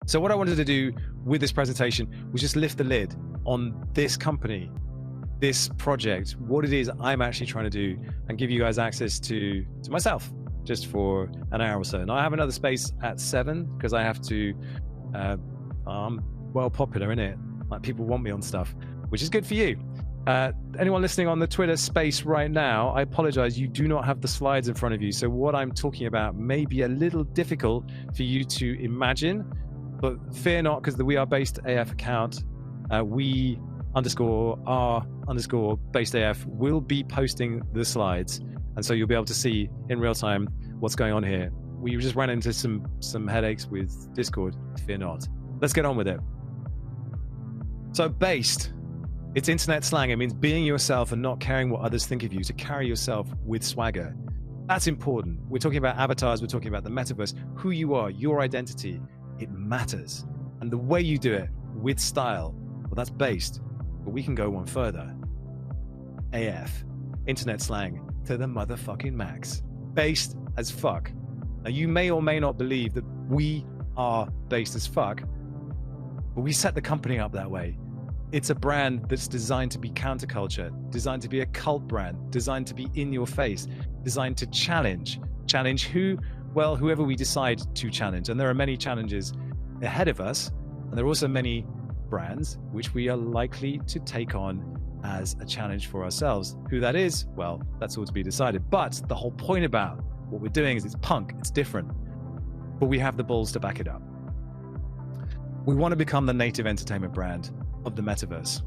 So what I wanted to do with this presentation was just lift the lid on this company, this project, what it is I'm actually trying to do, and give you guys access to myself just for an hour or so. Now I have another space at 7 because I have to, I'm well popular, innit? Like people want me on stuff, which is good for you. Anyone listening on the Twitter space right now, I apologize, you do not have the slides in front of you. So what I'm talking about may be a little difficult for you to imagine, but fear not, because the We Are Based AF account, we_are_based AF will be posting the slides. And so you'll be able to see in real time what's going on here. We just ran into some headaches with Discord, fear not. Let's get on with it. So based, it's internet slang. It means being yourself and not caring what others think of you, to carry yourself with swagger. That's important. We're talking about avatars. We're talking about the metaverse. Who you are, your identity, it matters. And the way you do it with style, well, that's based. But we can go one further. AF, internet slang to the motherfucking max. Based as fuck. Now, you may or may not believe that we are based as fuck, but we set the company up that way. It's a brand that's designed to be counterculture, designed to be a cult brand, designed to be in your face, designed to challenge who? Well, whoever we decide to challenge. And there are many challenges ahead of us. And there are also many brands which we are likely to take on as a challenge for ourselves. Who that is, well, that's all to be decided. But the whole point about what we're doing is it's punk, it's different, but we have the balls to back it up. We want to become the native entertainment brand of the metaverse.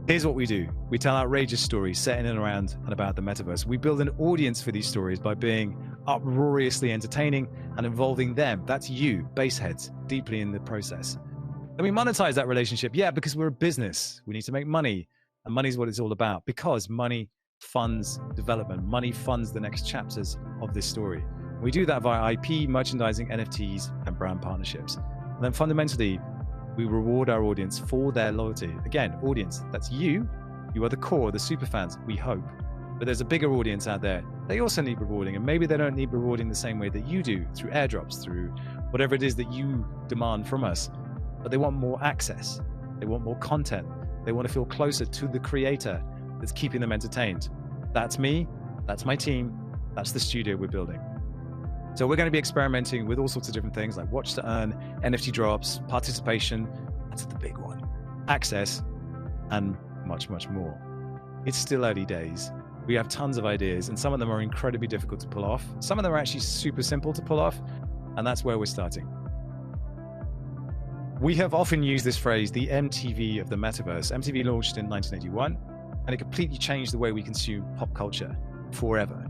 Here's what we do. We tell outrageous stories set in and around and about the metaverse. We build an audience for these stories by being uproariously entertaining and involving them, that's you, BasedHeads, deeply in the process. And we monetize that relationship, yeah, because we're a business. We need to make money, and money is what it's all about, because money funds development. Money funds the next chapters of this story. We do that via IP, merchandising, NFTs, and brand partnerships. And then fundamentally, we reward our audience for their loyalty. Again, audience, that's you. You are the core, the super fans, we hope. But there's a bigger audience out there. They also need rewarding, and maybe they don't need rewarding the same way that you do, through airdrops, through whatever it is that you demand from us. But they want more access. They want more content. They want to feel closer to the creator that's keeping them entertained. That's me. That's my team. That's the studio we're building. So we're going to be experimenting with all sorts of different things like watch to earn, NFT drops, participation, that's the big one, access, and much, much more. It's still early days. We have tons of ideas, and some of them are incredibly difficult to pull off. Some of them are actually super simple to pull off, and that's where we're starting. We have often used this phrase, the MTV of the metaverse. MTV launched in 1981, and it completely changed the way we consume pop culture forever.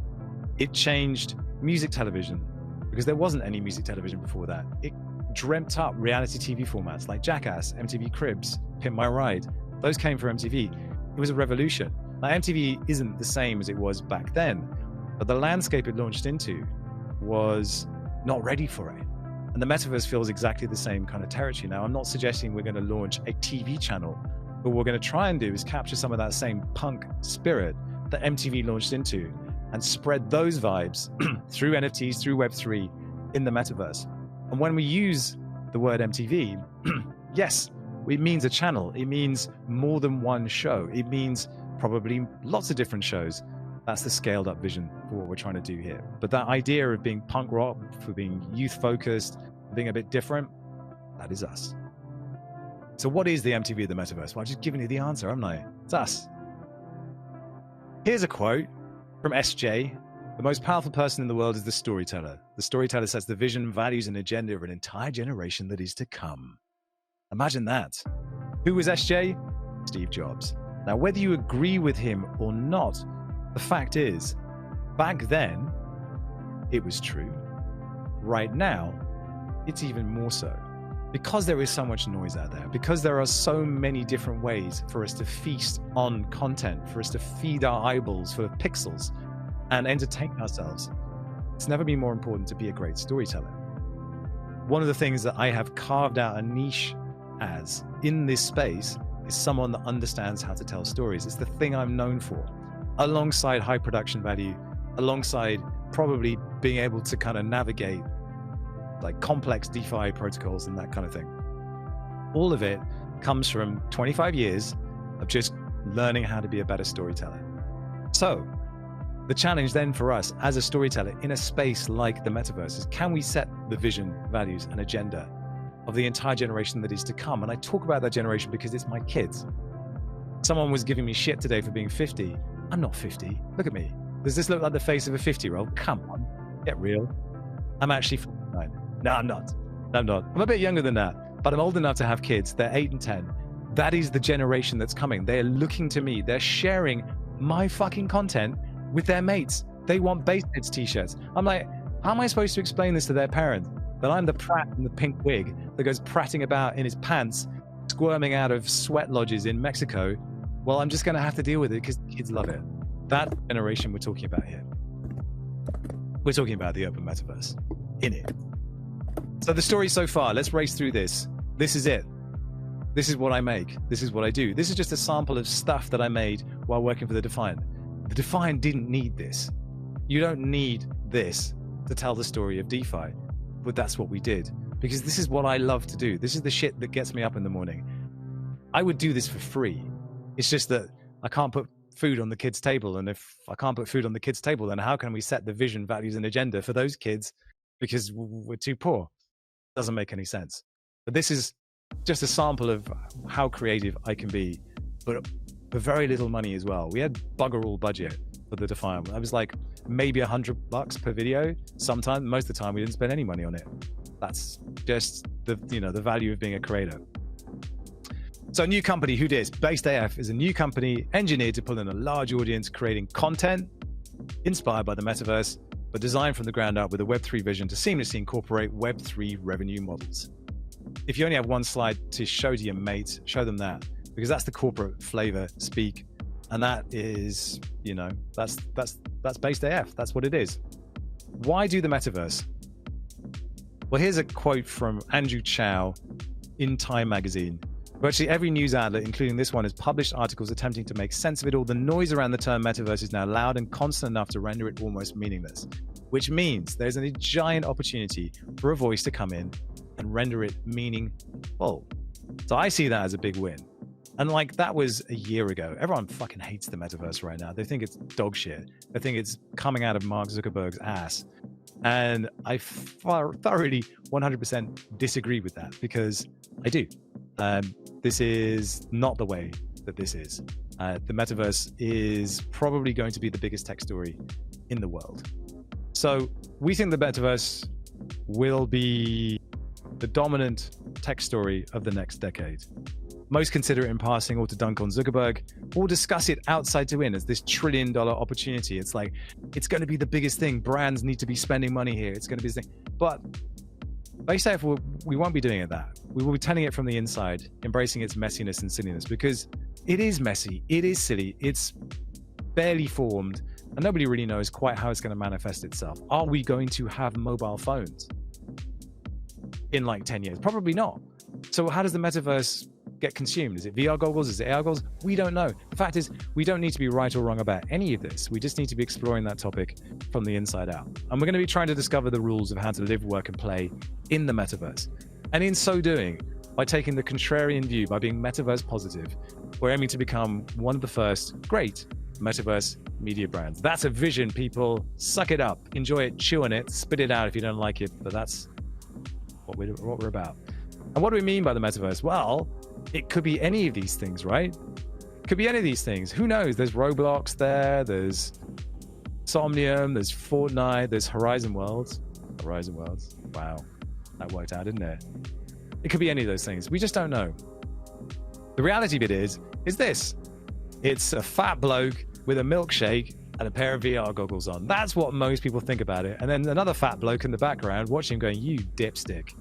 It changed music television, because there wasn't any music television before that. It dreamt up reality TV formats like Jackass, MTV Cribs, Pimp My Ride. Those came from MTV. It was a revolution. Now, MTV isn't the same as it was back then, but the landscape it launched into was not ready for it. And the metaverse feels exactly the same kind of territory. Now, I'm not suggesting we're going to launch a TV channel, but what we're going to try and do is capture some of that same punk spirit that MTV launched into and spread those vibes through NFTs, through Web3 in the metaverse. And when we use the word MTV, yes, it means a channel. It means more than one show. It means probably lots of different shows. That's the scaled up vision for what we're trying to do here. But that idea of being punk rock, for being youth focused, being a bit different, that is us. So what is the MTV of the metaverse? Well, I've just given you the answer, haven't I? It's us. Here's a quote from SJ. The most powerful person in the world is the storyteller. The storyteller sets the vision, values, and agenda of an entire generation that is to come. Imagine that. Who was SJ? Steve Jobs. Now, whether you agree with him or not, the fact is, back then, it was true. Right now, it's even more so. Because there is so much noise out there, because there are so many different ways for us to feast on content, for us to feed our eyeballs full of pixels and entertain ourselves, it's never been more important to be a great storyteller. One of the things that I have carved out a niche as in this space is someone that understands how to tell stories. It's the thing I'm known for, alongside high production value, alongside probably being able to kind of navigate like complex DeFi protocols and that kind of thing. All of it comes from 25 years of just learning how to be a better storyteller. So the challenge then for us as a storyteller in a space like the metaverse is, can we set the vision, values, and agenda of the entire generation that is to come? And I talk about that generation because it's my kids. Someone was giving me shit today for being 50. I'm not 50. Look at me. Does this look like the face of a 50-year-old? Come on, get real. I'm actually 49. No, I'm not. I'm not. I'm a bit younger than that, but I'm old enough to have kids. They're 8 and 10. That is the generation that's coming. They're looking to me. They're sharing my fucking content with their mates. They want BasedHeads t-shirts. I'm like, how am I supposed to explain this to their parents? That I'm the prat in the pink wig that goes prattling about in his pants, squirming out of sweat lodges in Mexico. Well, I'm just going to have to deal with it because kids love it. That generation we're talking about here. We're talking about the open metaverse in it. So the story so far, let's race through this. This is it. This is what I make. This is what I do. This is just a sample of stuff that I made while working for the Defiant. The Defiant didn't need this. You don't need this to tell the story of DeFi, but that's what we did because this is what I love to do. This is the shit that gets me up in the morning. I would do this for free. It's just that I can't put food on the kids' table. And if I can't put food on the kids' table, then how can we set the vision, values, and agenda for those kids because we're too poor? Doesn't make any sense. But this is just a sample of how creative I can be, but for very little money as well. We had bugger all budget for the Defiant. I was like maybe $100 per video. Sometimes, most of the time, we didn't spend any money on it. That's just the value of being a creator. So a new company, who dis? BasedAF is a new company engineered to pull in a large audience, creating content inspired by the metaverse, but designed from the ground up with a Web3 vision to seamlessly incorporate Web3 revenue models. If you only have one slide to show to your mates, show them that, because that's the corporate flavor speak. And that is, that's BasedAF. That's what it is. Why do the metaverse? Well, here's a quote from Andrew Chow in Time magazine. Virtually every news outlet, including this one, has published articles attempting to make sense of it all. The noise around the term metaverse is now loud and constant enough to render it almost meaningless, which means there's a giant opportunity for a voice to come in and render it meaningful. So I see that as a big win. And like that was a year ago. Everyone fucking hates the metaverse right now. They think it's dog shit. They think it's coming out of Mark Zuckerberg's ass. And I thoroughly 100% disagree with that because I do. This is not the way that this is. The metaverse is probably going to be the biggest tech story in the world. So we think the metaverse will be the dominant tech story of the next decade. Most consider it in passing or to dunk on Zuckerberg, or discuss it outside to in as this $1 trillion opportunity. It's like, it's going to be the biggest thing. Brands need to be spending money here. It's going to be this thing. But BasedHeads, we won't be doing it that. We will be telling it from the inside, embracing its messiness and silliness, because it is messy, it is silly, it's barely formed, and nobody really knows quite how it's going to manifest itself. Are we going to have mobile phones in like 10 years? Probably not. So how does the metaverse get consumed? Is it VR goggles? Is it AR goggles? We don't know. The fact is, we don't need to be right or wrong about any of this. We just need to be exploring that topic from the inside out. And we're going to be trying to discover the rules of how to live, work, and play in the metaverse. And in so doing, by taking the contrarian view, by being metaverse positive, we're aiming to become one of the first great metaverse media brands. That's a vision, people. Suck it up, enjoy it, chew on it, spit it out if you don't like it. But that's what we're about. And what do we mean by the metaverse? Well, it could be any of these things, right? It could be any of these things. Who knows? There's Roblox there, there's Somnium, there's Fortnite, there's Horizon Worlds. Horizon Worlds. Wow. That worked out, didn't it? It could be any of those things. We just don't know. The reality of it is this. It's a fat bloke with a milkshake and a pair of VR goggles on. That's what most people think about it. And then another fat bloke in the background watching going, you dipstick.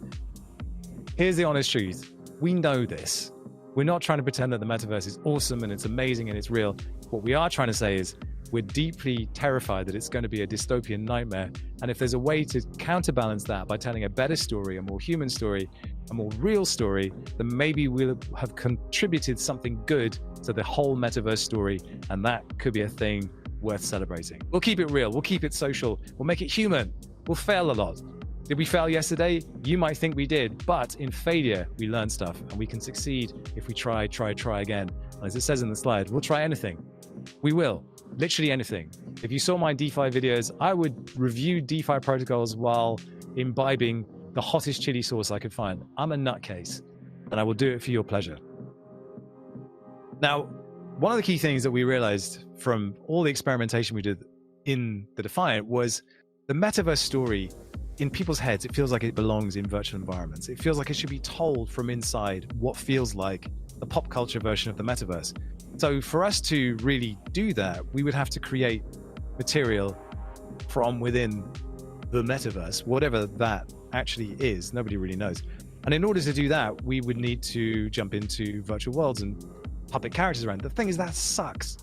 Here's the honest truth. We know this. We're not trying to pretend that the metaverse is awesome and it's amazing and it's real. What we are trying to say is we're deeply terrified that it's going to be a dystopian nightmare. And if there's a way to counterbalance that by telling a better story, a more human story, a more real story, then maybe we'll have contributed something good to the whole metaverse story. And that could be a thing worth celebrating. We'll keep it real. We'll keep it social. We'll make it human. We'll fail a lot. Did we fail yesterday? You might think we did, but in failure, we learn stuff, and we can succeed if we try again. As it says in the slide, we'll try anything. We will, literally anything. If you saw my DeFi videos, I would review DeFi protocols while imbibing the hottest chili sauce I could find. I'm a nutcase, and I will do it for your pleasure. Now, one of the key things that we realized from all the experimentation we did in the Defiant was the metaverse story. In people's heads, it feels like it belongs in virtual environments. It feels like it should be told from inside what feels like the pop culture version of the metaverse. So for us to really do that, we would have to create material from within the metaverse, whatever that actually is. Nobody really knows. And in order to do that, we would need to jump into virtual worlds and puppet characters around. The thing is, that sucks.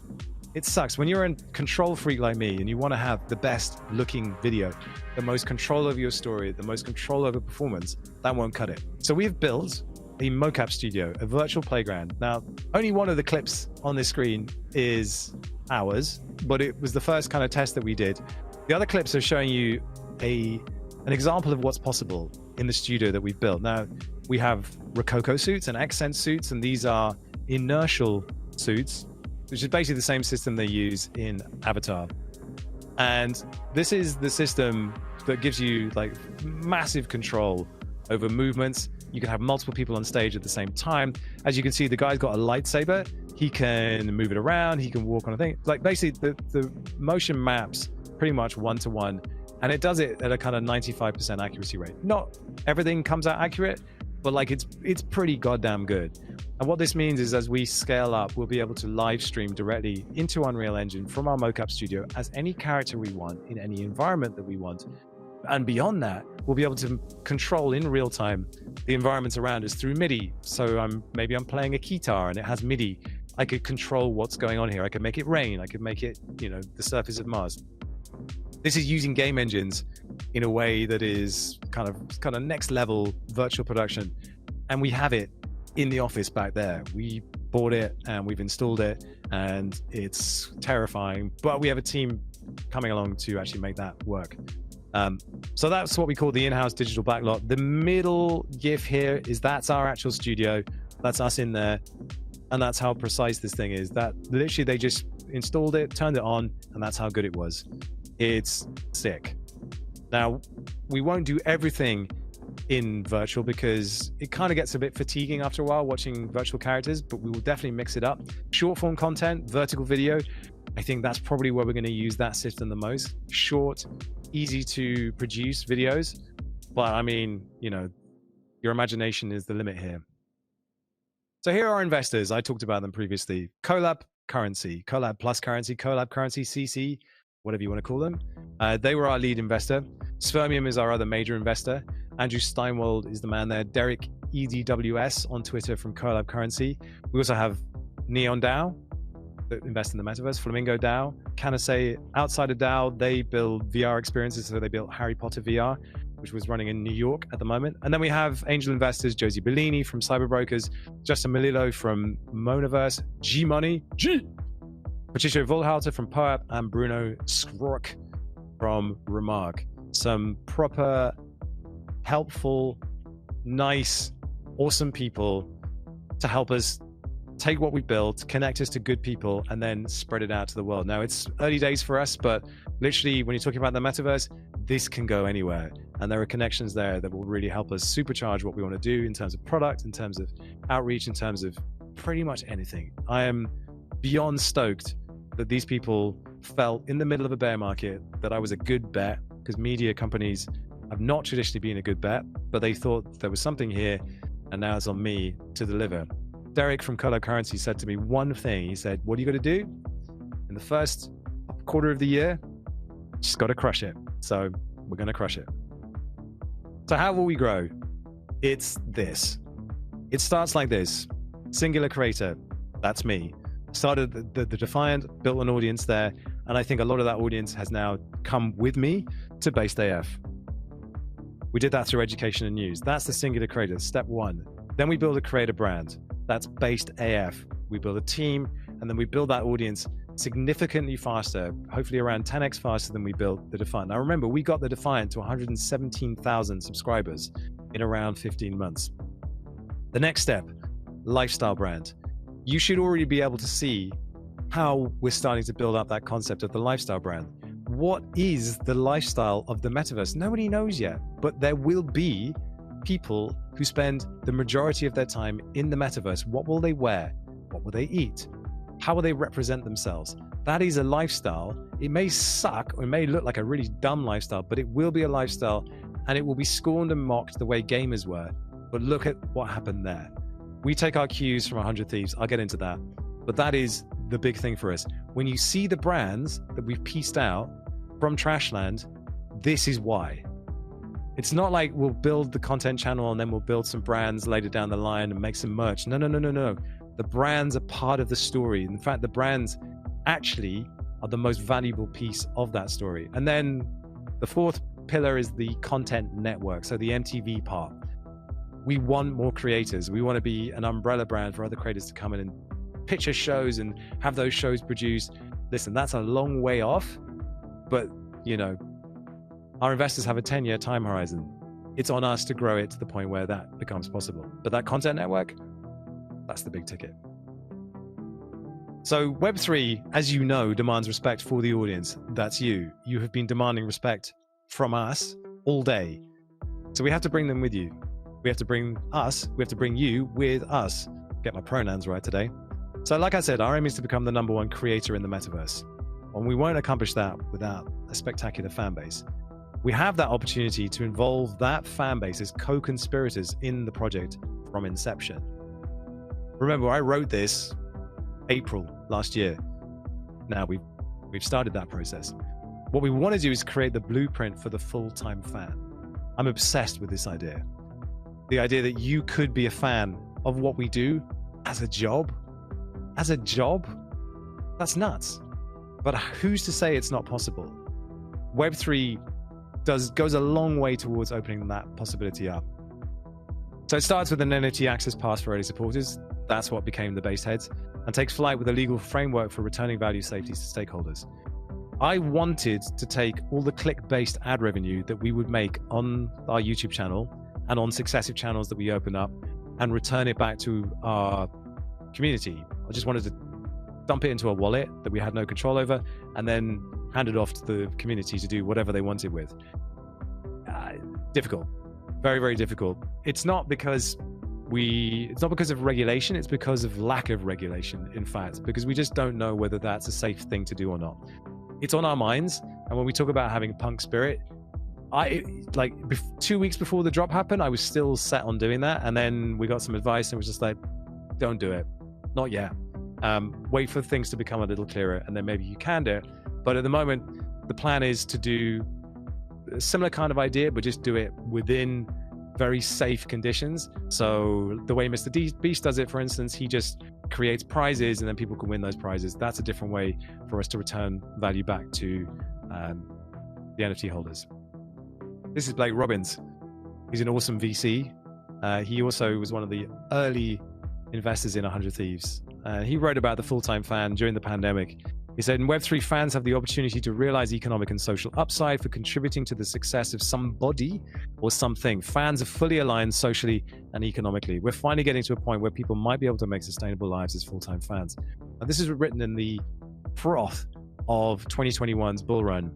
It sucks. When you're a control freak like me and you want to have the best looking video, the most control over your story, the most control over performance, that won't cut it. So we've built a mocap studio, a virtual playground. Now, only one of the clips on this screen is ours, but it was the first kind of test that we did. The other clips are showing you an example of what's possible in the studio that we've built. Now, we have Rococo suits and accent suits, and these are inertial suits, which is basically the same system they use in Avatar. And this is the system that gives you like massive control over movements. You can have multiple people on stage at the same time. As you can see, the guy's got a lightsaber. He can move it around. He can walk on a thing. Like basically the motion maps pretty much one-to-one, and it does it at a kind of 95% accuracy rate. Not everything comes out accurate, but like it's pretty goddamn good. And what this means is as we scale up, we'll be able to live stream directly into Unreal Engine from our mocap studio as any character we want in any environment that we want. And beyond that, we'll be able to control in real time the environments around us through MIDI. So maybe I'm playing a guitar and it has MIDI. I could control what's going on here. I could make it rain. I could make it, the surface of Mars. This is using game engines in a way that is kind of next level virtual production. And we have it in the office back there. We bought it and we've installed it, and it's terrifying, but we have a team coming along to actually make that work. So that's what we call the in-house digital backlot. The middle GIF here that's our actual studio. That's us in there. And that's how precise this thing is. That literally they just installed it, turned it on, and that's how good it was. It's sick. Now, we won't do everything in virtual because it kind of gets a bit fatiguing after a while watching virtual characters, but we will definitely mix it up. Short form content, vertical video, I think that's probably where we're going to use that system the most. Short, easy to produce videos, but I mean, your imagination is the limit here. So here are our investors. I talked about them previously. Colab Currency, Colab Plus Currency, Colab Currency, CC, whatever you want to call them. They were our lead investor. Spermium is our other major investor. Andrew Steinwald is the man there. Derek EDWS on Twitter from Colab Currency. We also have Neon DAO that invest in the metaverse. Flamingo DAO. Canasay outside of DAO, they build VR experiences. So they built Harry Potter VR, which was running in New York at the moment. And then we have angel investors, Josie Bellini from Cyberbrokers, Justin Melillo from Monaverse, G Money, G, Patricia Volhalter from POAP, and Bruno Skrock from Remark. Some proper, helpful, nice, awesome people to help us take what we built, connect us to good people, and then spread it out to the world. Now, it's early days for us, but literally, when you're talking about the metaverse, this can go anywhere. And there are connections there that will really help us supercharge what we want to do in terms of product, in terms of outreach, in terms of pretty much anything. I am beyond stoked that these people felt in the middle of a bear market that I was a good bet, because media companies have not traditionally been a good bet, but they thought there was something here, and now it's on me to deliver. Derek from Colab Currency said to me one thing. He said, what are you going to do in the first quarter of the year? Just got to crush it. So we're going to crush it. So how will we grow? It's this. It starts like this. Singular creator. That's me. Started the Defiant, built an audience there, and I think a lot of that audience has now come with me to BasedAF. We did that through education and news. That's the singular creator, step one. Then we build a creator brand. That's BasedAF. We build a team, and then we build that audience significantly faster, hopefully around 10x faster than we built the Defiant. Now remember, we got the Defiant to 117,000 subscribers in around 15 months. The next step, lifestyle brand. You should already be able to see how we're starting to build up that concept of the lifestyle brand. What is the lifestyle of the metaverse? Nobody knows yet, but there will be people who spend the majority of their time in the metaverse. What will they wear? What will they eat? How will they represent themselves? That is a lifestyle. It may suck, or it may look like a really dumb lifestyle, but it will be a lifestyle, and it will be scorned and mocked the way gamers were. But look at what happened there. We take our cues from 100 Thieves. I'll get into that. But that is the big thing for us. When you see the brands that we've pieced out from Trashland, this is why. It's not like we'll build the content channel and then we'll build some brands later down the line and make some merch. No. The brands are part of the story. In fact, the brands actually are the most valuable piece of that story. And then the fourth pillar is the content network. So the MTV part. We want more creators. We want to be an umbrella brand for other creators to come in and picture shows and have those shows produced. Listen, that's a long way off, but you know, our investors have a 10-year time horizon. It's on us to grow it to the point where that becomes possible. But that content network, that's the big ticket. So Web3, as you know, demands respect for the audience. That's you. You have been demanding respect from us all day. So we have to bring them with you. We have to bring you with us. Get my pronouns right today. So like I said, our aim is to become the #1 creator in the metaverse. And we won't accomplish that without a spectacular fan base. We have that opportunity to involve that fan base as co-conspirators in the project from inception. Remember, I wrote this April last year. Now we've started that process. What we want to do is create the blueprint for the full-time fan. I'm obsessed with this idea. The idea that you could be a fan of what we do as a job. As a job? That's nuts. But who's to say it's not possible? Web3 goes a long way towards opening that possibility up. So it starts with an NFT access pass for early supporters. That's what became the BasedHeads, and takes flight with a legal framework for returning value safety to stakeholders. I wanted to take all the click-based ad revenue that we would make on our YouTube channel and on successive channels that we open up and return it back to our community. I just wanted to dump it into a wallet that we had no control over and then hand it off to the community to do whatever they wanted with. Difficult. Very, very difficult. It's not because of regulation, it's because of lack of regulation, in fact, because we just don't know whether that's a safe thing to do or not. It's on our minds, and when we talk about having punk spirit, 2 weeks before the drop happened, I was still set on doing that, and then we got some advice and it was just like, don't do it. Not yet. Wait for things to become a little clearer, and then maybe you can do it. But at the moment, the plan is to do a similar kind of idea, but just do it within very safe conditions. So the way Mr. Beast does it, for instance, he just creates prizes and then people can win those prizes. That's a different way for us to return value back to the NFT holders. This is Blake Robbins. He's an awesome VC. He also was one of the early investors in 100 Thieves. He wrote about the full-time fan during the pandemic. He said, in Web3, fans have the opportunity to realize economic and social upside for contributing to the success of somebody or something. Fans are fully aligned socially and economically. We're finally getting to a point where people might be able to make sustainable lives as full-time fans. Now, this is written in the froth of 2021's bull run.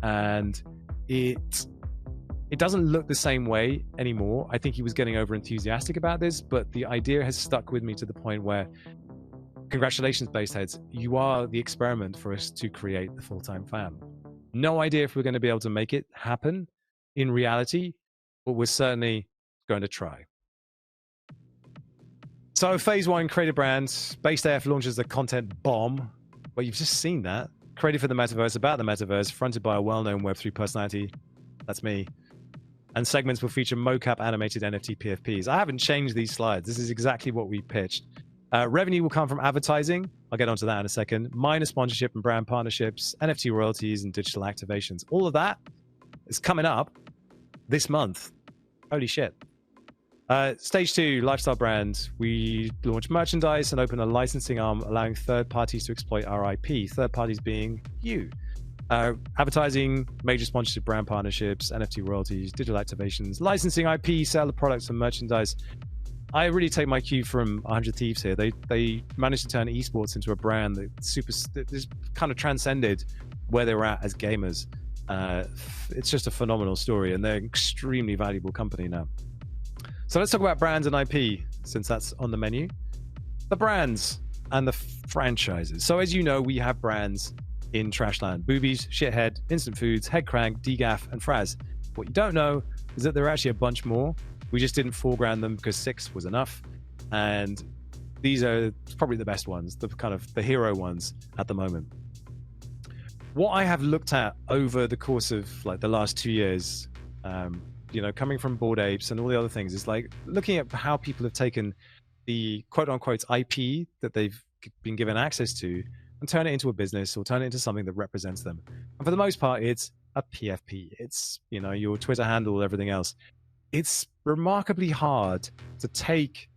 And it doesn't look the same way anymore. I think he was getting over enthusiastic about this, but the idea has stuck with me to the point where, congratulations, BasedHeads, you are the experiment for us to create the full-time fan. No idea if we're going to be able to make it happen in reality, but we're certainly going to try. So phase 1, creative brands. BasedAF launches the content bomb. Well, you've just seen that. Created for the metaverse, about the metaverse, fronted by a well-known Web3 personality. That's me. And segments will feature mocap animated NFT PFPs. I haven't changed these slides. This is exactly what we pitched. Revenue will come from advertising. I'll get onto that in a second. Minor sponsorship and brand partnerships, NFT royalties, and digital activations. All of that is coming up this month. Holy shit. Stage 2, lifestyle brand. We launch merchandise and open a licensing arm, allowing third parties to exploit our IP. Third parties being you. Advertising, major sponsorship, brand partnerships, NFT royalties, digital activations, licensing IP, sale of products and merchandise. I really take my cue from 100 Thieves here. They managed to turn esports into a brand that kind of transcended where they were at as gamers. It's just a phenomenal story, and they're an extremely valuable company now. So let's talk about brands and IP, since that's on the menu. The brands and the franchises. So as you know, we have brands in Trashland: Boobies, Shithead, Instant Foods, Headcrank, DGAF, and Fraz. What you don't know is that there are actually a bunch more. We just didn't foreground them because 6 was enough. And these are probably the best ones, the kind of the hero ones at the moment. What I have looked at over the course of like the last 2 years, coming from Bored Apes and all the other things, is like looking at how people have taken the quote unquote IP that they've been given access to and turn it into a business or turn it into something that represents them. And for the most part, it's a PFP. It's, your Twitter handle, everything else. It's remarkably hard to take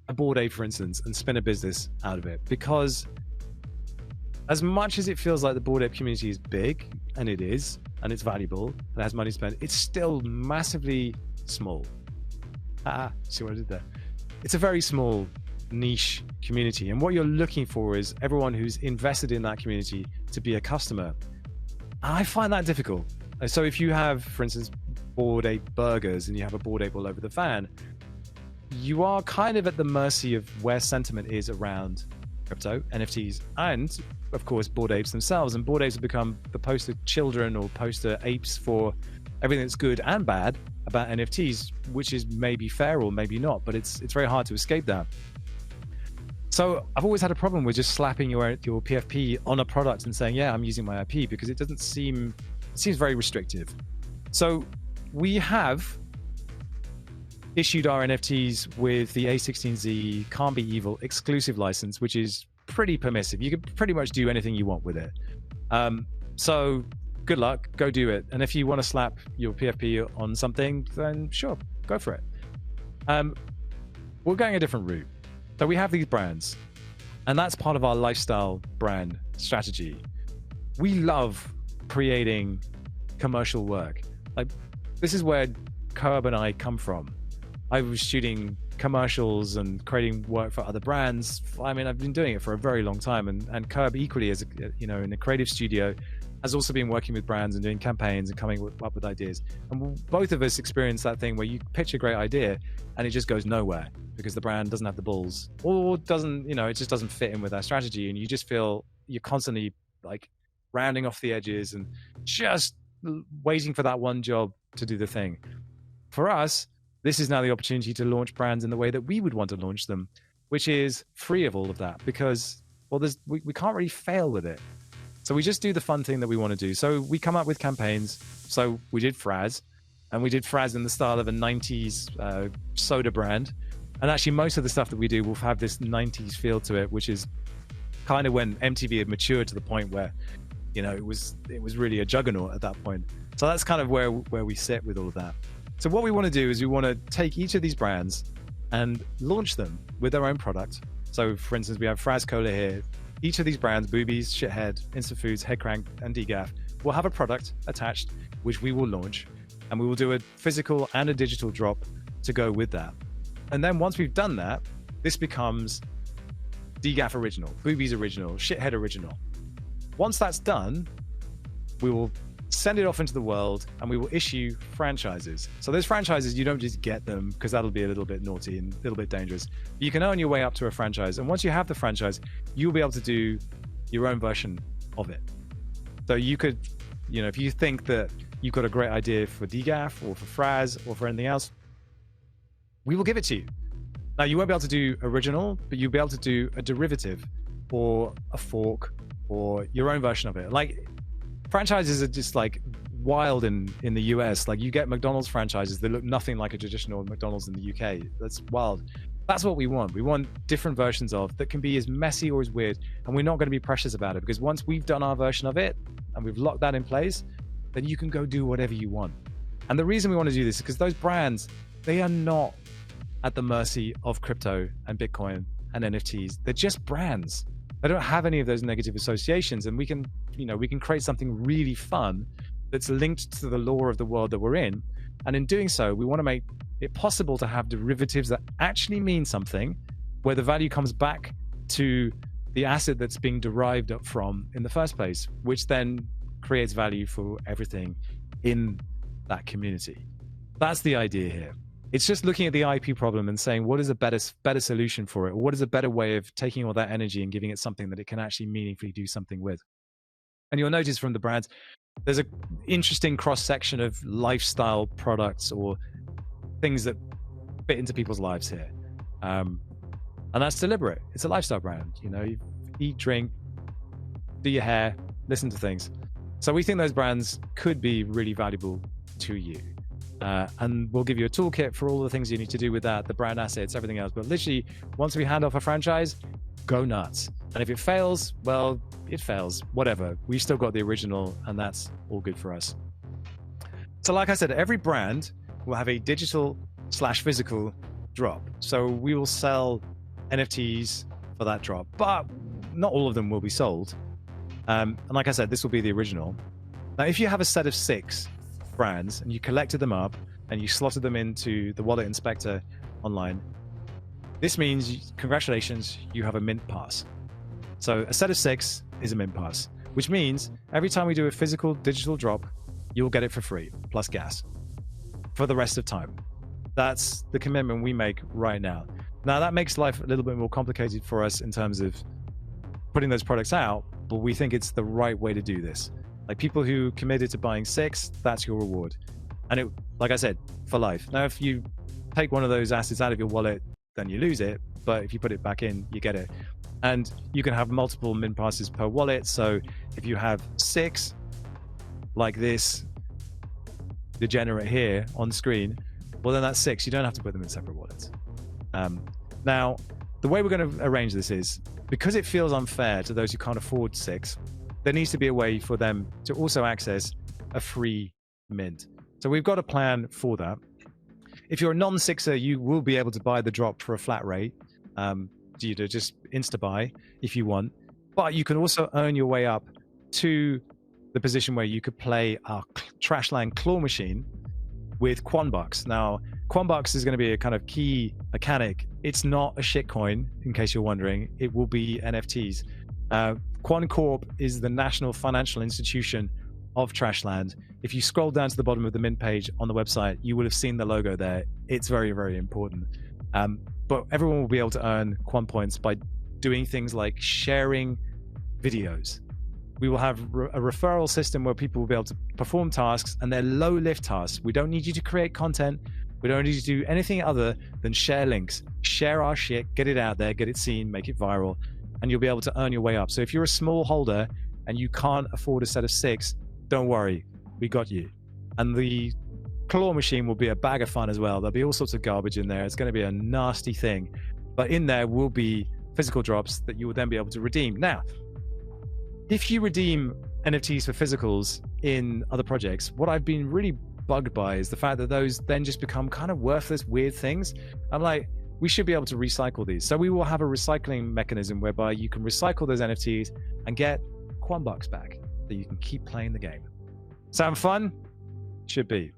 a Bored Ape, for instance, and spin a business out of it, because as much as it feels like the Bored Ape community is big, and it is, and it's valuable, and it has money to spend, it's still massively small. See what I did there? It's a very small niche community, and what you're looking for is everyone who's invested in that community to be a customer. I find that difficult. So if you have, for instance, Bored Ape burgers and you have a Bored Ape all over the van, you are kind of at the mercy of where sentiment is around crypto, NFTs, and of course Bored Apes themselves. And Bored Apes have become the poster children or poster apes for everything that's good and bad about NFTs, which is maybe fair or maybe not, but it's very hard to escape that. So I've always had a problem with just slapping your PFP on a product and saying, yeah, I'm using my IP, because it seems very restrictive. So we have issued our NFTs with the A16Z Can't Be Evil exclusive license, which is pretty permissive. You can pretty much do anything you want with it. So good luck, go do it. And if you want to slap your PFP on something, then sure, go for it. We're going a different route. So we have these brands, and that's part of our lifestyle brand strategy. We love creating commercial work. Like, this is where Curb and I come from. I was shooting commercials and creating work for other brands. I mean, I've been doing it for a very long time, and Curb equally, as in the creative studio, has also been working with brands and doing campaigns and coming up with ideas. And both of us experience that thing where you pitch a great idea and it just goes nowhere because the brand doesn't have the balls, or doesn't, it just doesn't fit in with our strategy. And you just feel you're constantly like rounding off the edges and just waiting for that one job to do the thing. For us, this is now the opportunity to launch brands in the way that we would want to launch them, which is free of all of that, because, well, we can't really fail with it. So we just do the fun thing that we want to do. So we come up with campaigns. So we did Fraz, and we did Fraz in the style of a 90s soda brand. And actually most of the stuff that we do will have this 90s feel to it, which is kind of when MTV had matured to the point where, it was really a juggernaut at that point. So that's kind of where we sit with all of that. So what we want to do is we want to take each of these brands and launch them with their own product. So for instance, we have Fraz Cola here. Each of these brands, Boobies, Shithead, Instant Foods, Headcrank, and DGAF, will have a product attached, which we will launch, and we will do a physical and a digital drop to go with that. And then once we've done that, this becomes DGAF original, Boobies original, Shithead original. Once that's done, we will send it off into the world and we will issue franchises. So those franchises, you don't just get them because that'll be a little bit naughty and a little bit dangerous. You can earn your way up to a franchise. And once you have the franchise, you'll be able to do your own version of it. So you could, if you think that you've got a great idea for DGAF or for Fraz or for anything else, we will give it to you. Now, you won't be able to do original, but you'll be able to do a derivative or a fork or your own version of it. Like, franchises are just like wild in the US. Like, you get McDonald's franchises that look nothing like a traditional McDonald's in the UK. That's wild. That's what we want. We want different versions of that can be as messy or as weird, and we're not going to be precious about it, because once we've done our version of it and we've locked that in place, then you can go do whatever you want. And the reason we want to do this is because those brands, they are not at the mercy of crypto and Bitcoin and NFTs. They're just brands. They don't have any of those negative associations, and we can create something really fun that's linked to the lore of the world that we're in. And in doing so, we want to make it possible to have derivatives that actually mean something, where the value comes back to the asset that's being derived up from in the first place, which then creates value for everything in that community. That's the idea here. It's just looking at the IP problem and saying, what is a better solution for it? What is a better way of taking all that energy and giving it something that it can actually meaningfully do something with? And you'll notice from the brands, there's an interesting cross-section of lifestyle products or things that fit into people's lives here. And that's deliberate. It's a lifestyle brand. You eat, drink, do your hair, listen to things. So we think those brands could be really valuable to you. And we'll give you a toolkit for all the things you need to do with that, the brand assets, everything else. But literally, once we hand off a franchise, go nuts. And if it fails, well, it fails, whatever. We've still got the original, and that's all good for us. So like I said, every brand will have a digital/physical drop. So we will sell NFTs for that drop, but not all of them will be sold. And like I said, this will be the original. Now, if you have a set of 6 brands and you collected them up and you slotted them into the wallet inspector online, this means, congratulations, you have a mint pass. So a set of 6 is a mint pass, which means every time we do a physical digital drop, you'll get it for free, plus gas, for the rest of time. That's the commitment we make right now. Now, that makes life a little bit more complicated for us in terms of putting those products out, but we think it's the right way to do this. Like, people who committed to buying 6, that's your reward. And it, like I said, for life. Now, if you take one of those assets out of your wallet, then you lose it. But if you put it back in, you get it. And you can have multiple mint passes per wallet. So if you have 6, like this degenerate here on screen, well, then that's 6. You don't have to put them in separate wallets. Now, the way we're going to arrange this is, because it feels unfair to those who can't afford 6, there needs to be a way for them to also access a free mint. So we've got a plan for that. If you're a non-sixer, you will be able to buy the drop for a flat rate, to just insta-buy if you want. But you can also earn your way up to the position where you could play our Trashland claw machine with Quanbucks. Now, Quanbucks is going to be a kind of key mechanic. It's not a shitcoin, in case you're wondering. It will be NFTs. QuanCorp is the national financial institution of Trashland. If you scroll down to the bottom of the mint page on the website, you will have seen the logo there. It's very, very important. But everyone will be able to earn Quan points by doing things like sharing videos. We will have a referral system where people will be able to perform tasks, and they're low lift tasks. We don't need you to create content. We don't need you to do anything other than share links, share our shit, get it out there, get it seen, make it viral, and you'll be able to earn your way up. So if you're a small holder and you can't afford a set of 6, don't worry, we got you. And the claw machine will be a bag of fun as well. There'll be all sorts of garbage in there. It's going to be a nasty thing, but in there will be physical drops that you will then be able to redeem. Now, if you redeem NFTs for physicals in other projects, what I've been really bugged by is the fact that those then just become kind of worthless, weird things. I'm like, we should be able to recycle these. So we will have a recycling mechanism whereby you can recycle those NFTs and get Quanbucks back so you can keep playing the game. Sound fun? Should be.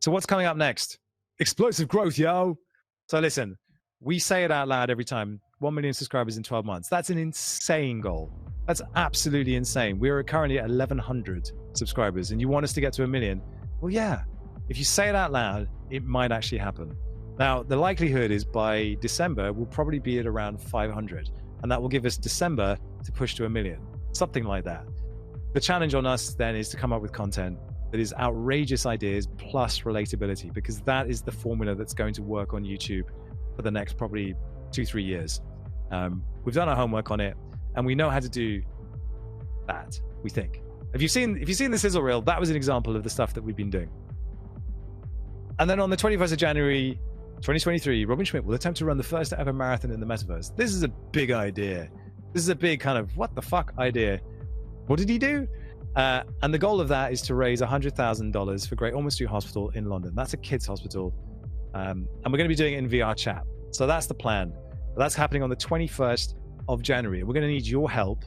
So what's coming up next? Explosive growth, yo. So listen, we say it out loud every time, 1 million subscribers in 12 months. That's an insane goal. That's absolutely insane. We're currently at 1,100 subscribers and you want us to get to 1 million. Well, yeah, if you say it out loud, it might actually happen. Now, the likelihood is by December, we'll probably be at around 500. And that will give us December to push to 1 million, something like that. The challenge on us then is to come up with content that is outrageous ideas plus relatability, because that is the formula that's going to work on YouTube for the next probably 2-3 years. We've done our homework on it and we know how to do that, we think. If you've seen the sizzle reel, that was an example of the stuff that we've been doing. And then on the 21st of January, 2023, Robin Schmidt will attempt to run the first ever marathon in the metaverse. This is a big idea. This is a big kind of what the fuck idea. What did he do? And the goal of that is to raise $100,000 for Great Ormond Street Hospital in London. That's a kids' hospital. And we're going to be doing it in VR chat. So that's the plan. That's happening on the 21st of January. We're going to need your help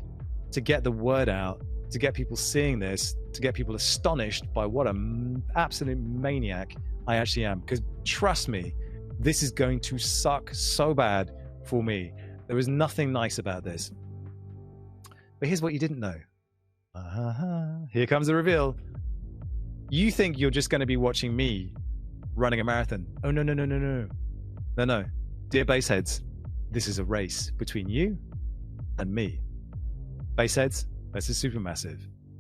to get the word out, to get people seeing this, to get people astonished by what an absolute maniac I actually am. Because trust me, this is going to suck so bad for me. There is nothing nice about this. But here's what you didn't know. Here comes the reveal. You think you're just going to be watching me running a marathon. Oh, no. No. Dear Baseheads, this is a race between you and me. Baseheads versus Supermassive.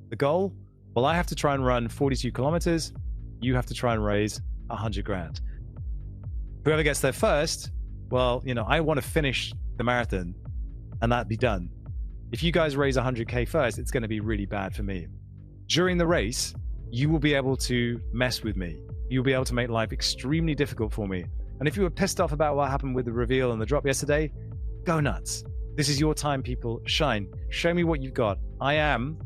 The goal? Well, I have to try and run 42 kilometers. You have to try and raise 100 grand. Whoever gets there first, well, I want to finish the marathon and that be done. If you guys raise 100K first, it's going to be really bad for me. During the race, you will be able to mess with me. You'll be able to make life extremely difficult for me. And if you were pissed off about what happened with the reveal and the drop yesterday, go nuts. This is your time, people. Shine. Show me what you've got. I am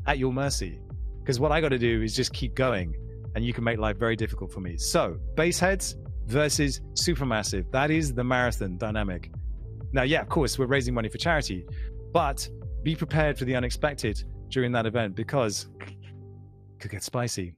at your mercy. Because what I got to do is just keep going. And you can make life very difficult for me. So, Baseheads versus Supermassive. That is the marathon dynamic. Now, yeah, of course, we're raising money for charity. But be prepared for the unexpected during that event because it could get spicy.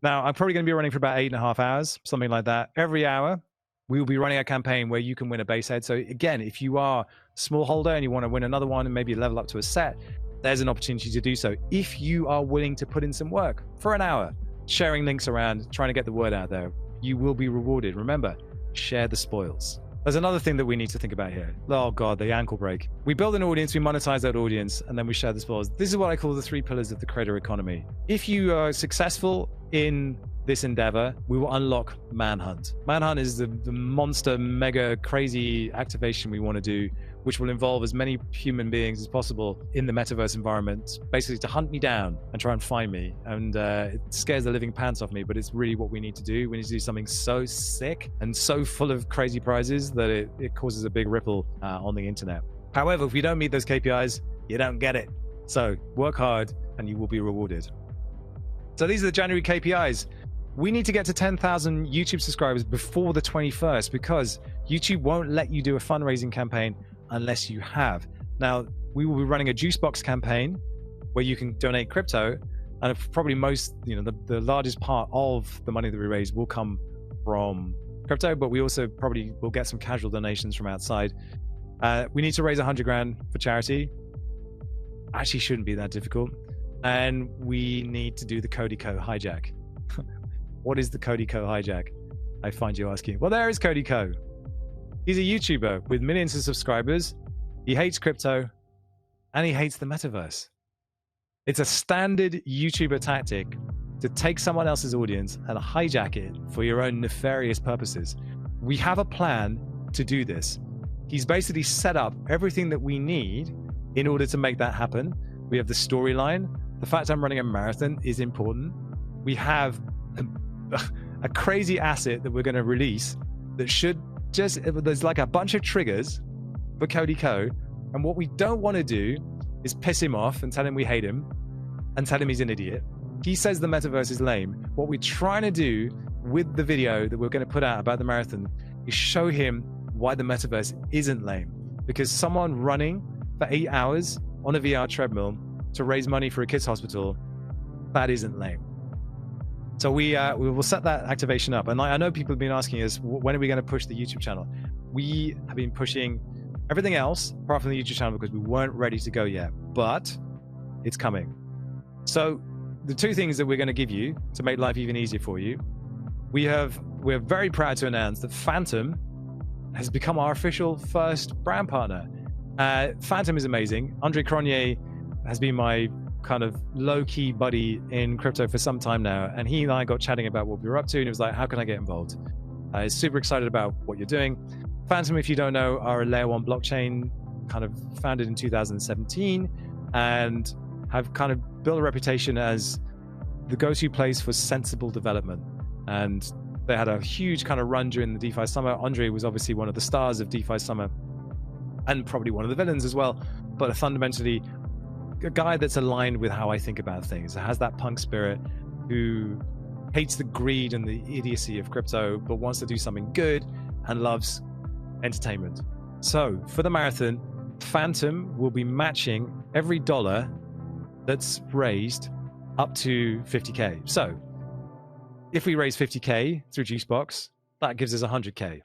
Now, I'm probably going to be running for about 8.5 hours, something like that. Every hour, we will be running a campaign where you can win a Basehead. So again, if you are a small holder and you want to win another one and maybe level up to a set, there's an opportunity to do so. If you are willing to put in some work for an hour, sharing links around, trying to get the word out there, you will be rewarded. Remember, share the spoils. There's another thing that we need to think about here. Oh God, the ankle break. We build an audience, we monetize that audience, and then we share the spoils. This is what I call the 3 pillars of the creator economy. If you are successful in this endeavor, we will unlock Manhunt. Manhunt is the monster, mega, crazy activation we want to do, which will involve as many human beings as possible in the metaverse environment, basically to hunt me down and try and find me. And it scares the living pants off me, but it's really what we need to do. We need to do something so sick and so full of crazy prizes that it causes a big ripple on the internet. However, if we don't meet those KPIs, you don't get it. So work hard and you will be rewarded. So these are the January KPIs. We need to get to 10,000 YouTube subscribers before the 21st because YouTube won't let you do a fundraising campaign unless you have. Now, we will be running a juice box campaign where you can donate crypto, and probably the largest part of the money that we raise will come from crypto, but we also probably will get some casual donations from outside. We need to raise 100 grand for charity. Actually shouldn't be that difficult. And we need to do the Cody Co hijack. What is the Cody Co hijack? I find you asking. Well, there is Cody Co. He's a YouTuber with millions of subscribers. He hates crypto and he hates the metaverse. It's a standard YouTuber tactic to take someone else's audience and hijack it for your own nefarious purposes. We have a plan to do this. He's basically set up everything that we need in order to make that happen. We have the storyline. The fact I'm running a marathon is important. We have a crazy asset that we're going to release that should there's like a bunch of triggers for Cody Co. And what we don't want to do is piss him off and tell him we hate him and tell him he's an idiot. He says the metaverse is lame. What we're trying to do with the video that we're going to put out about the marathon is show him why the metaverse isn't lame. Because someone running for 8 hours on a VR treadmill to raise money for a kids hospital, that isn't lame. So we will set that activation up. And I know people have been asking us, when are we going to push the YouTube channel? We have been pushing everything else apart from the YouTube channel because we weren't ready to go yet, but it's coming. So the 2 things that we're going to give you to make life even easier for you, we're very proud to announce that Phantom has become our official first brand partner. Phantom is amazing. Andre Cronje has been my kind of low-key buddy in crypto for some time now, and he and I got chatting about what we were up to, and he was like, how can I get involved? He's super excited about what you're doing. Phantom, if you don't know, are a layer 1 blockchain kind of founded in 2017 and have kind of built a reputation as the go-to place for sensible development. And they had a huge kind of run during the DeFi summer. Andre was obviously one of the stars of DeFi summer and probably one of the villains as well, but fundamentally a guy that's aligned with how I think about things. It has that punk spirit who hates the greed and the idiocy of crypto, but wants to do something good and loves entertainment. So for the marathon, Phantom will be matching every dollar that's raised up to 50K. So if we raise 50K through Juicebox, that gives us 100K.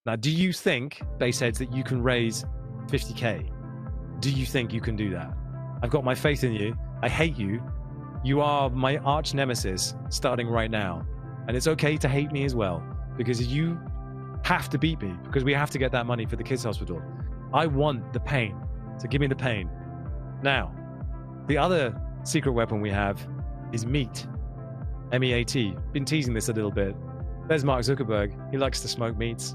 Now, do you think, Baseheads, that you can raise 50K? Do you think you can do that? I've got my faith in you. I hate you. You are my arch nemesis starting right now. And it's okay to hate me as well, because you have to beat me, because we have to get that money for the kids' hospital. I want the pain, so give me the pain. Now, the other secret weapon we have is meat. M-E-A-T. Been teasing this a little bit. There's Mark Zuckerberg. He likes to smoke meats.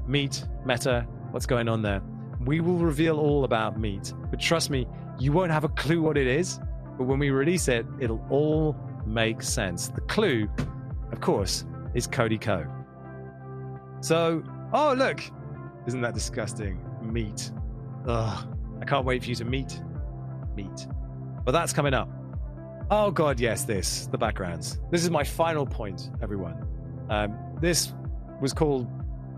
Meat, Meta, what's going on there? We will reveal all about meat, but trust me, you won't have a clue what it is, but when we release it, it'll all make sense. The clue, of course, is Cody Co. So, oh look, isn't that disgusting? Meat. Ugh, I can't wait for you to meet. But that's coming up. Oh God, yes, the backgrounds. This is my final point, everyone. This was called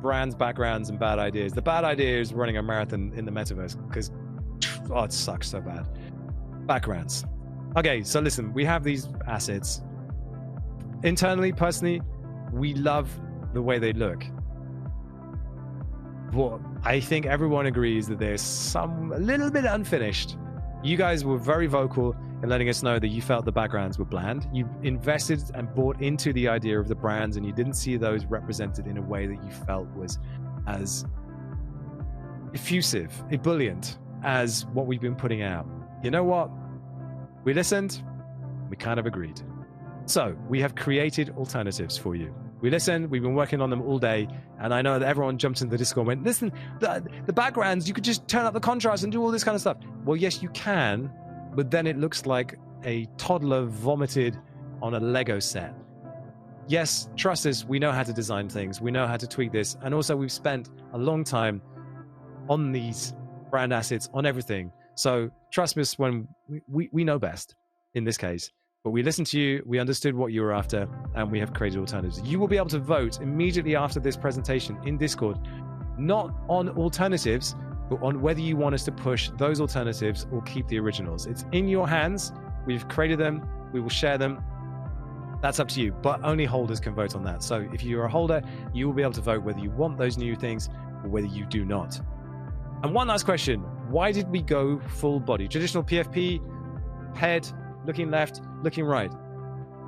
Brands, Backgrounds, and Bad Ideas. The bad idea is running a marathon in the metaverse because, oh, it sucks so bad. Backgrounds. Okay, so listen, we have these assets. Internally, personally, we love the way they look. Well, I think everyone agrees that there's a little bit unfinished. You guys were very vocal in letting us know that you felt the backgrounds were bland. You invested and bought into the idea of the brands, and you didn't see those represented in a way that you felt was as effusive, ebullient as what we've been putting out. You know what? We listened, we kind of agreed. So we have created alternatives for you. We listened, we've been working on them all day, and I know that everyone jumped into the Discord and went, listen, the backgrounds, you could just turn up the contrast and do all this kind of stuff. Well, yes, you can, but then it looks like a toddler vomited on a Lego set. Yes, trust us, we know how to design things, we know how to tweak this, and also we've spent a long time on these brand assets, on everything. So trust us when we know best in this case. But we listened to you, we understood what you were after, and we have created alternatives. You will be able to vote immediately after this presentation in Discord, not on alternatives, but on whether you want us to push those alternatives or keep the originals. It's in your hands. We've created them. We will share them. That's up to you, but only holders can vote on that. So if you're a holder, you will be able to vote whether you want those new things or whether you do not. And one last question. Why did we go full body? Traditional PFP, head, looking left, looking right.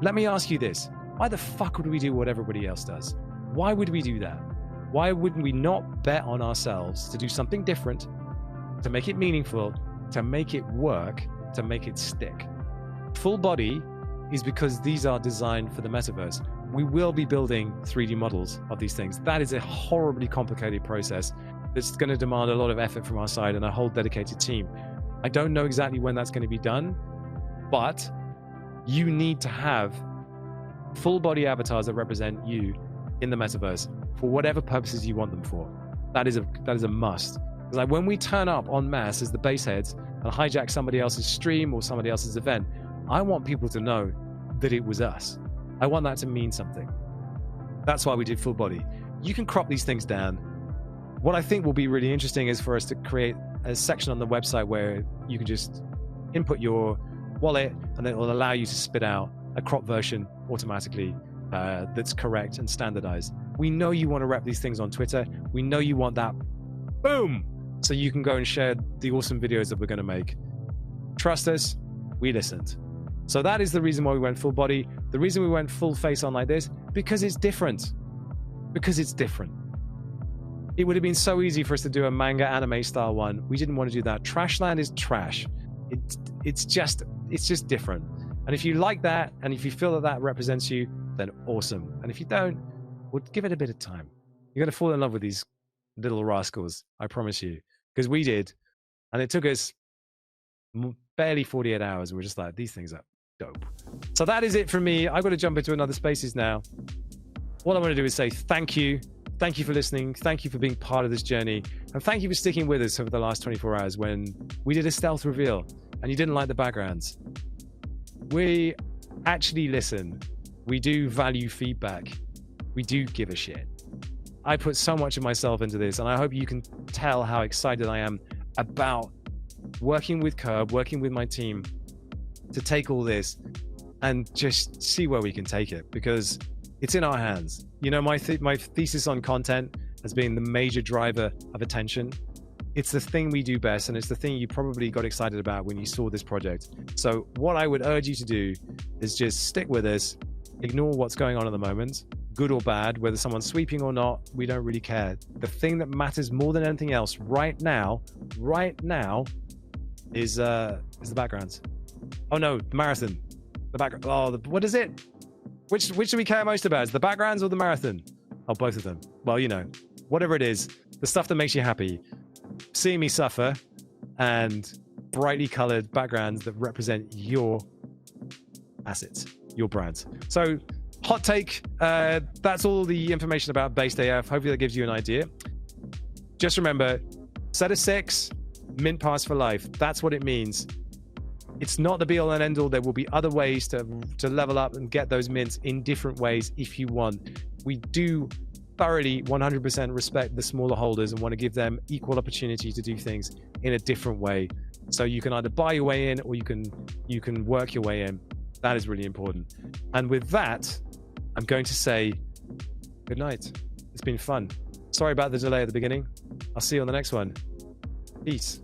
Let me ask you this. Why the fuck would we do what everybody else does? Why would we do that? Why would we not bet on ourselves to do something different, to make it meaningful, to make it work, to make it stick? Full body is because these are designed for the metaverse. We will be building 3D models of these things. That is a horribly complicated process that's going to demand a lot of effort from our side and a whole dedicated team. I don't know exactly when that's going to be done, but you need to have full body avatars that represent you in the metaverse for whatever purposes you want them for. That is a must. Because like when we turn up en masse as the Baseheads and hijack somebody else's stream or somebody else's event, I want people to know that it was us. I want that to mean something. That's why we did full body. You can crop these things down. What I think will be really interesting is for us to create a section on the website where you can just input your wallet and it will allow you to spit out a crop version automatically that's correct and standardized. We know you want to wrap these things on Twitter. We know you want that boom, so you can go and share the awesome videos that we're going to make. Trust us, we listened. So that is the reason why we went full body. The reason we went full face on like this, because it's different. Because it's different. It would have been so easy for us to do a manga anime style one. We didn't want to do that. Trashland is trash. It's just different. And if you like that, and if you feel that that represents you, then awesome. And if you don't, well, give it a bit of time. You're going to fall in love with these little rascals, I promise you. Because we did. And it took us barely 48 hours. We're just like, these things are dope. So that is it from me. I've got to jump into another Spaces now. What I want to do is say thank you. Thank you for listening. Thank you for being part of this journey. And thank you for sticking with us over the last 24 hours when we did a stealth reveal and you didn't like the backgrounds. We actually listen We do value feedback. We do give a shit. I put so much of myself into this, and I hope you can tell how excited I am about working with Curb, working with my team to take all this and just see where we can take it, because it's in our hands. You know, my thesis on content has been the major driver of attention. It's the thing we do best, and it's the thing you probably got excited about when you saw this project. So what I would urge you to do is just stick with us, ignore what's going on at the moment, good or bad, whether someone's sweeping or not, we don't really care. The thing that matters more than anything else right now is the backgrounds. Oh no, the marathon. The background. Oh, what is it? Which do we care most about? Is the backgrounds or the marathon? Oh, both of them. Well, you know, whatever it is, the stuff that makes you happy. Seeing me suffer and brightly colored backgrounds that represent your assets, your brands. So, hot take, that's all the information about BasedAF. Hopefully that gives you an idea. Just remember, set of 6, mint pass for life. That's what it means. It's not the be all and end all. There will be other ways to level up and get those mints in different ways if you want. We do thoroughly 100% respect the smaller holders and want to give them equal opportunity to do things in a different way. So you can either buy your way in or you can work your way in. That is really important. And with that, I'm going to say good night. It's been fun. Sorry about the delay at the beginning. I'll see you on the next one. Peace.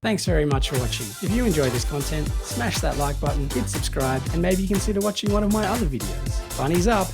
Thanks very much for watching. If you enjoyed this content, smash that like button, hit subscribe, and maybe consider watching one of my other videos. Bunnies up!